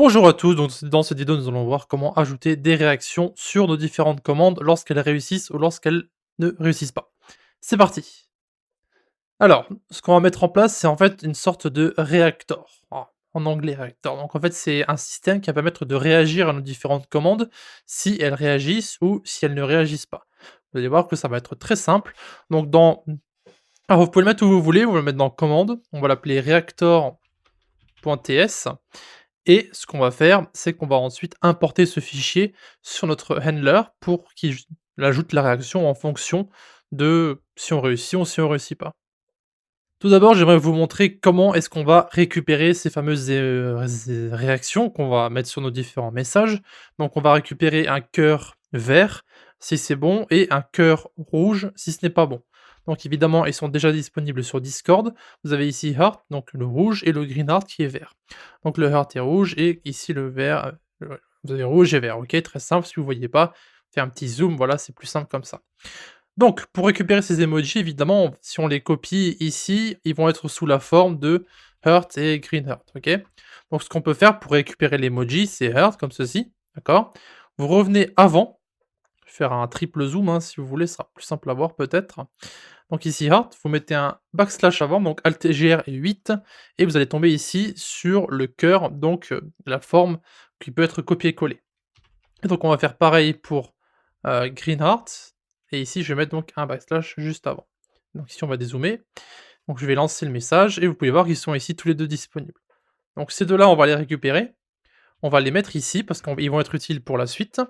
Bonjour à tous, donc dans cette vidéo nous allons voir comment ajouter des réactions sur nos différentes commandes lorsqu'elles réussissent ou lorsqu'elles ne réussissent pas. C'est parti. Alors, ce qu'on va mettre en place, c'est en fait une sorte de reactor. En anglais reactor. Donc en fait, c'est un système qui va permettre de réagir à nos différentes commandes si elles réagissent ou si elles ne réagissent pas. Vous allez voir que ça va être très simple. Donc alors vous pouvez le mettre où vous voulez, vous le mettre dans commande. On va l'appeler reactor.ts. Et ce qu'on va faire, c'est qu'on va ensuite importer ce fichier sur notre handler pour qu'il ajoute la réaction en fonction de si on réussit ou si on réussit pas. Tout d'abord, j'aimerais vous montrer comment est-ce qu'on va récupérer ces fameuses réactions qu'on va mettre sur nos différents messages. Donc on va récupérer un cœur vert si c'est bon et un cœur rouge si ce n'est pas bon. Donc évidemment, ils sont déjà disponibles sur Discord. Vous avez ici Heart, donc le rouge, et le Green Heart qui est vert. Donc le Heart est rouge et ici le vert, vous avez rouge et vert. Ok, très simple. Si vous ne voyez pas, faites un petit zoom. Voilà, c'est plus simple comme ça. Donc, pour récupérer ces emojis, évidemment, si on les copie ici, ils vont être sous la forme de Heart et Green Heart, ok? Donc, ce qu'on peut faire pour récupérer l'emoji, c'est Heart, comme ceci, d'accord? Vous revenez avant, je vais faire un triple zoom, hein, si vous voulez, ce sera plus simple à voir peut-être. Donc ici Heart, vous mettez un backslash avant, donc Alt-GR et 8, et vous allez tomber ici sur le cœur, donc la forme qui peut être copié-collé. Et donc on va faire pareil pour Green Heart, et ici je vais mettre donc un backslash juste avant. Donc ici on va dézoomer, donc je vais lancer le message, et vous pouvez voir qu'ils sont ici tous les deux disponibles. Donc ces deux-là, on va les récupérer, on va les mettre ici, parce qu'ils vont être utiles pour la suite,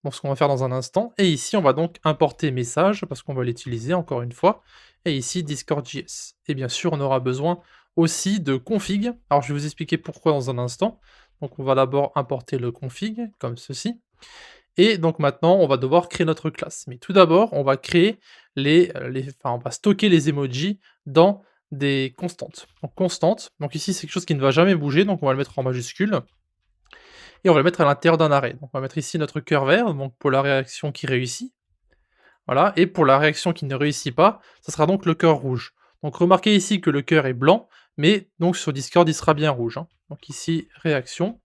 donc ce qu'on va faire dans un instant, et ici on va donc importer message, parce qu'on va l'utiliser encore une fois, et ici Discord.js. Et bien sûr on aura besoin aussi de config, alors je vais vous expliquer pourquoi dans un instant. Donc on va d'abord importer le config, comme ceci, et donc maintenant, on va devoir créer notre classe. Mais tout d'abord, on va créer on va stocker les emojis dans des constantes. Donc constante, donc ici c'est quelque chose qui ne va jamais bouger, donc on va le mettre en majuscule, et on va le mettre à l'intérieur d'un arrêt. Donc on va mettre ici notre cœur vert, donc pour la réaction qui réussit, voilà, et pour la réaction qui ne réussit pas, ça sera donc le cœur rouge. Donc remarquez ici que le cœur est blanc, mais donc sur Discord il sera bien rouge, hein. Donc ici réaction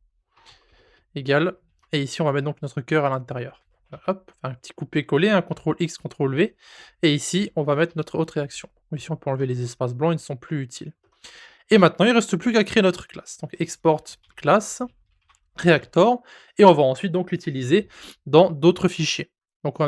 égale, et ici on va mettre donc notre cœur à l'intérieur. Hop, un petit coupé-collé, un CTRL X, CTRL V, et ici on va mettre notre autre réaction. Ici on peut enlever les espaces blancs, ils ne sont plus utiles. Et maintenant il ne reste plus qu'à créer notre classe. Donc export classe, reactor, et on va ensuite donc l'utiliser dans d'autres fichiers. Donc on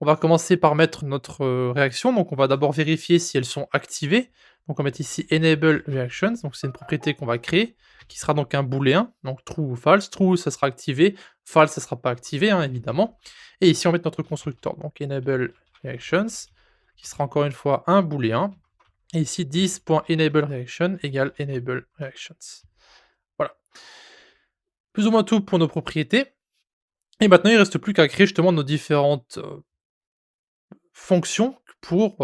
va commencer par mettre notre réaction, donc on va d'abord vérifier si elles sont activées. Donc on va mettre ici enable reactions, donc c'est une propriété qu'on va créer, qui sera donc un booléen, donc true ou false. True, ça sera activé, false, ça sera pas activé, hein, évidemment. Et ici on met notre constructeur, donc enable reactions, qui sera encore une fois un booléen. Et ici 10.enableReaction égale enable reactions. Voilà. Plus ou moins tout pour nos propriétés. Et maintenant, il ne reste plus qu'à créer justement nos différentes fonctions pour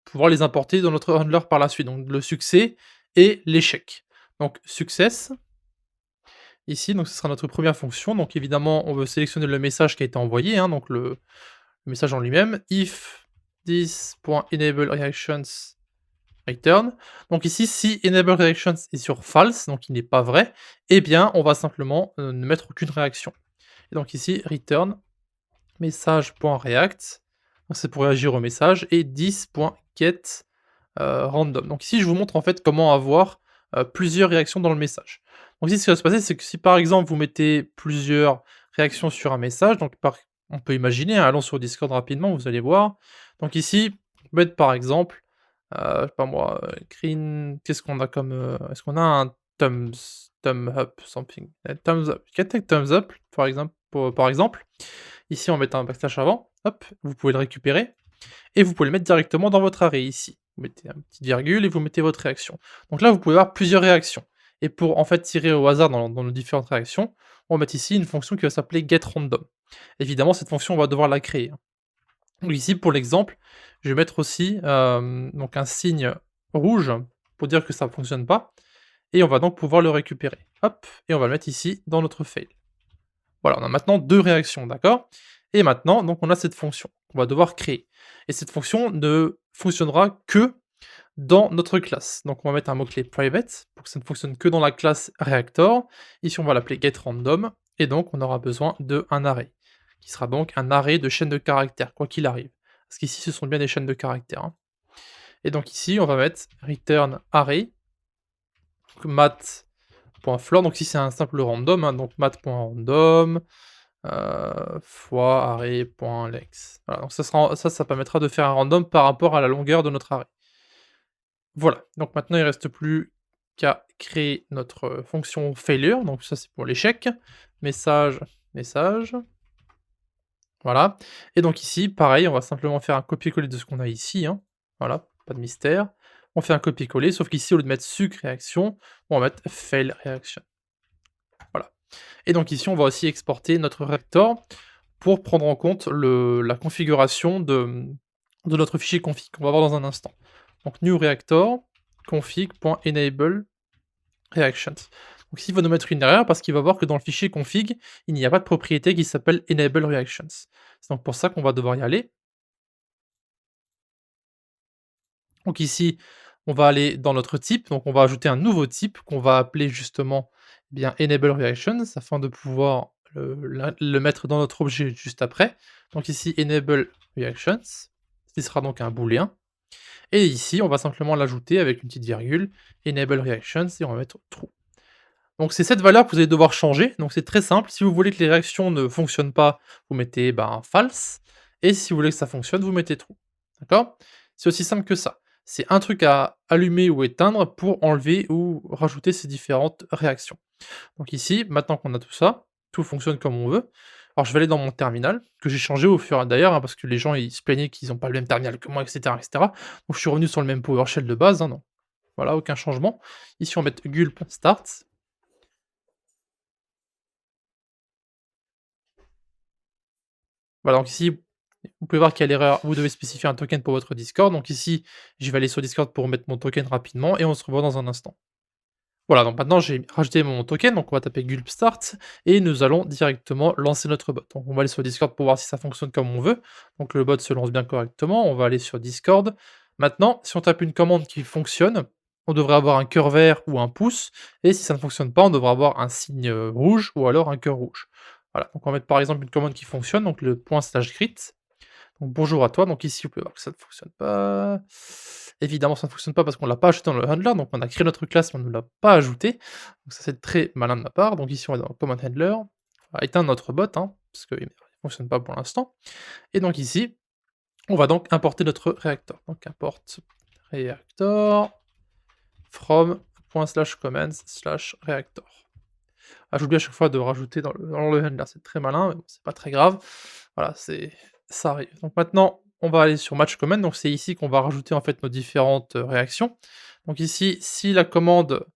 pouvoir les importer dans notre handler par la suite. Donc le succès et l'échec. Donc success, ici, donc ce sera notre première fonction. Donc évidemment, on veut sélectionner le message qui a été envoyé, hein, donc le message en lui-même. If this.enableReactions return. Donc ici, si enableReactions est sur false, donc il n'est pas vrai, eh bien on va simplement ne mettre aucune réaction. Et donc ici, return message.react, donc c'est pour réagir au message, et 10.get random. Donc ici, je vous montre en fait comment avoir plusieurs réactions dans le message. Donc ici, ce qui va se passer, c'est que si par exemple vous mettez plusieurs réactions sur un message, donc on peut imaginer, hein, allons sur Discord rapidement, vous allez voir. Donc ici, on peut mettre par exemple, je sais pas moi, green, qu'est-ce qu'on a comme, est-ce qu'on a un thumb up, something, thumbs up, get a thumbs up, par exemple, par exemple. Ici, on va mettre un backslash avant, hop, vous pouvez le récupérer, et vous pouvez le mettre directement dans votre arrêt ici. Vous mettez une petite virgule et vous mettez votre réaction. Donc là, vous pouvez avoir plusieurs réactions. Et pour en fait tirer au hasard dans nos différentes réactions, on va mettre ici une fonction qui va s'appeler getRandom. Évidemment, cette fonction, on va devoir la créer, hein. Donc ici, pour l'exemple, je vais mettre aussi donc un signe rouge pour dire que ça ne fonctionne pas, et on va donc pouvoir le récupérer. Hop, et on va le mettre ici dans notre fail. Voilà, on a maintenant deux réactions, d'accord? Et maintenant, donc on a cette fonction qu'on va devoir créer. Et cette fonction ne fonctionnera que dans notre classe. Donc on va mettre un mot-clé private pour que ça ne fonctionne que dans la classe reactor. Ici, on va l'appeler getRandom et donc on aura besoin d'un array, qui sera donc un array de chaînes de caractères, quoi qu'il arrive. Parce qu'ici, ce sont bien des chaînes de caractères, hein. Et donc ici, on va mettre return array, mat.floor, donc ici c'est un simple random, hein, donc mat.random, fois array.lex. Voilà, donc ça permettra de faire un random par rapport à la longueur de notre array. Voilà, donc maintenant il ne reste plus qu'à créer notre, fonction failure, donc ça c'est pour l'échec. Message, message, voilà. Et donc ici, pareil, on va simplement faire un copier-coller de ce qu'on a ici, hein. Voilà, pas de mystère. On fait un copier-coller, sauf qu'ici, au lieu de mettre suc réaction, on va mettre fail reaction. Voilà. Et donc ici, on va aussi exporter notre reactor pour prendre en compte la configuration de notre fichier config qu'on va voir dans un instant. Donc new reactor config.enable reactions. Donc ici, il va nous mettre une erreur parce qu'il va voir que dans le fichier config, il n'y a pas de propriété qui s'appelle enable reactions. C'est donc pour ça qu'on va devoir y aller. Donc ici, on va aller dans notre type, donc on va ajouter un nouveau type qu'on va appeler justement bien enable reactions afin de pouvoir le mettre dans notre objet juste après. Donc ici enable reactions, ce sera donc un booléen. Et ici, on va simplement l'ajouter avec une petite virgule, enable reactions, et on va mettre true. Donc c'est cette valeur que vous allez devoir changer, donc c'est très simple. Si vous voulez que les réactions ne fonctionnent pas, vous mettez false, et si vous voulez que ça fonctionne, vous mettez true. D'accord? C'est aussi simple que ça. C'est un truc à allumer ou éteindre pour enlever ou rajouter ces différentes réactions. Donc ici, maintenant qu'on a tout ça, tout fonctionne comme on veut. Alors je vais aller dans mon terminal, que j'ai changé au fur et à d'ailleurs, hein, parce que les gens ils se plaignaient qu'ils n'ont pas le même terminal que moi, etc., etc. Donc je suis revenu sur le même PowerShell de base, hein, non. Voilà, aucun changement. Ici on va mettre gulp start. Voilà, donc ici, vous pouvez voir qu'il y a l'erreur, vous devez spécifier un token pour votre Discord. Donc ici, je vais aller sur Discord pour mettre mon token rapidement et on se revoit dans un instant. Voilà, donc maintenant j'ai rajouté mon token, donc on va taper gulp start et nous allons directement lancer notre bot. Donc on va aller sur Discord pour voir si ça fonctionne comme on veut. Donc le bot se lance bien correctement, on va aller sur Discord. Maintenant, si on tape une commande qui fonctionne, on devrait avoir un cœur vert ou un pouce, et si ça ne fonctionne pas, on devrait avoir un signe rouge ou alors un cœur rouge. Voilà, donc on va mettre par exemple une commande qui fonctionne, donc le point slash grit. Donc bonjour à toi, donc ici vous pouvez voir que ça ne fonctionne pas. Évidemment ça ne fonctionne pas parce qu'on l'a pas ajouté dans le handler, donc on a créé notre classe mais on ne l'a pas ajouté. Donc ça c'est très malin de ma part. Donc ici on va dans command handler, on va éteindre notre bot, hein, parce qu'il ne fonctionne pas pour l'instant. Et donc ici, on va donc importer notre réacteur. Donc import reactor from ./commands/reactor. Ah, j'oublie à chaque fois de rajouter dans le handler, c'est très malin, mais bon, c'est pas très grave. Voilà, ça arrive. Donc maintenant, on va aller sur match command, donc c'est ici qu'on va rajouter en fait nos différentes, réactions. Donc ici, si la commande,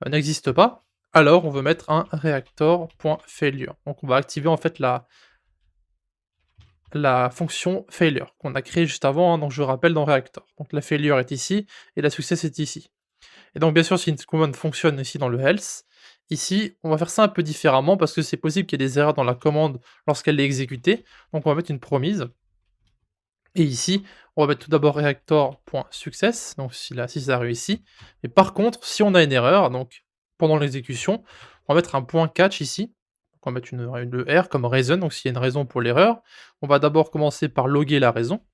n'existe pas, alors on veut mettre un reactor.failure. Donc on va activer en fait la fonction failure qu'on a créée juste avant, hein, donc je rappelle dans reactor. Donc la failure est ici et la success est ici. Et donc bien sûr, si une commande fonctionne ici dans le else, ici, on va faire ça un peu différemment parce que c'est possible qu'il y ait des erreurs dans la commande lorsqu'elle est exécutée. Donc on va mettre une promise. Et ici, on va mettre tout d'abord reactor.success, donc si ça réussit. Et par contre, si on a une erreur, donc pendant l'exécution, on va mettre un point catch ici. Donc on va mettre le R comme reason, donc s'il y a une raison pour l'erreur. On va d'abord commencer par loguer la raison,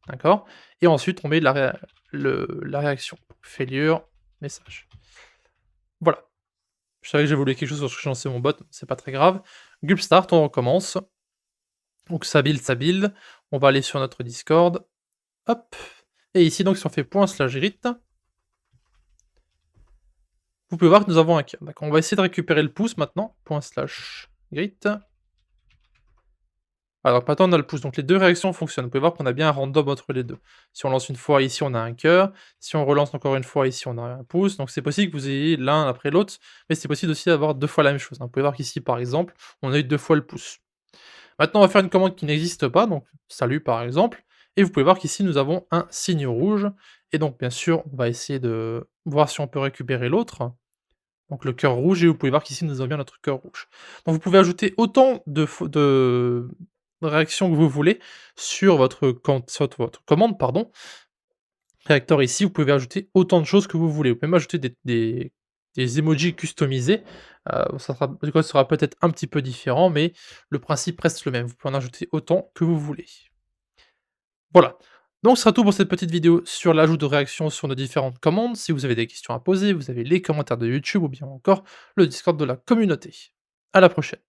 d'accord? Et ensuite, on met la réaction. Failure, message. Voilà. Je savais que j'ai voulu quelque chose lorsque j'ai lancé mon bot, c'est pas très grave. Gulp start, on recommence. Donc ça build, ça build. On va aller sur notre Discord. Hop. Et ici, donc, si on fait ./grit, vous pouvez voir que nous avons un cœur. D'accord. On va essayer de récupérer le pouce maintenant. ./grit. Alors maintenant on a le pouce, donc les deux réactions fonctionnent. Vous pouvez voir qu'on a bien un random entre les deux. Si on lance une fois ici, on a un cœur. Si on relance encore une fois ici, on a un pouce. Donc c'est possible que vous ayez l'un après l'autre, mais c'est possible aussi d'avoir deux fois la même chose, hein. Vous pouvez voir qu'ici, par exemple, on a eu deux fois le pouce. Maintenant, on va faire une commande qui n'existe pas, donc salut par exemple, et vous pouvez voir qu'ici nous avons un signe rouge, et donc bien sûr, on va essayer de voir si on peut récupérer l'autre, donc le cœur rouge, et vous pouvez voir qu'ici nous avons bien notre cœur rouge. Donc vous pouvez ajouter autant de réactions que vous voulez sur votre commande, pardon. Reactor ici, vous pouvez ajouter autant de choses que vous voulez. Vous pouvez même ajouter des emojis customisés, ça sera le code sera peut-être un petit peu différent, mais le principe reste le même. Vous pouvez en ajouter autant que vous voulez. Voilà. Donc ce sera tout pour cette petite vidéo sur l'ajout de réactions sur nos différentes commandes. Si vous avez des questions à poser, vous avez les commentaires de YouTube ou bien encore le Discord de la communauté. À la prochaine.